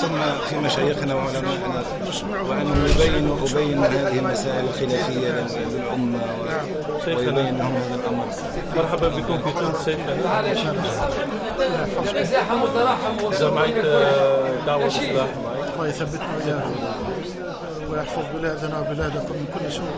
ثم في مشايخنا وعلمائنا، وأن أبين هذه المسائل الخلافية للأمة ويبين لهم هذا الأمر. مرحبا بكم في تونس شيخنا. جمعية دعوة الإصلاح معي. الله يثبتنا وإياكم ويحفظ بلادنا وبلادكم من كل سوء.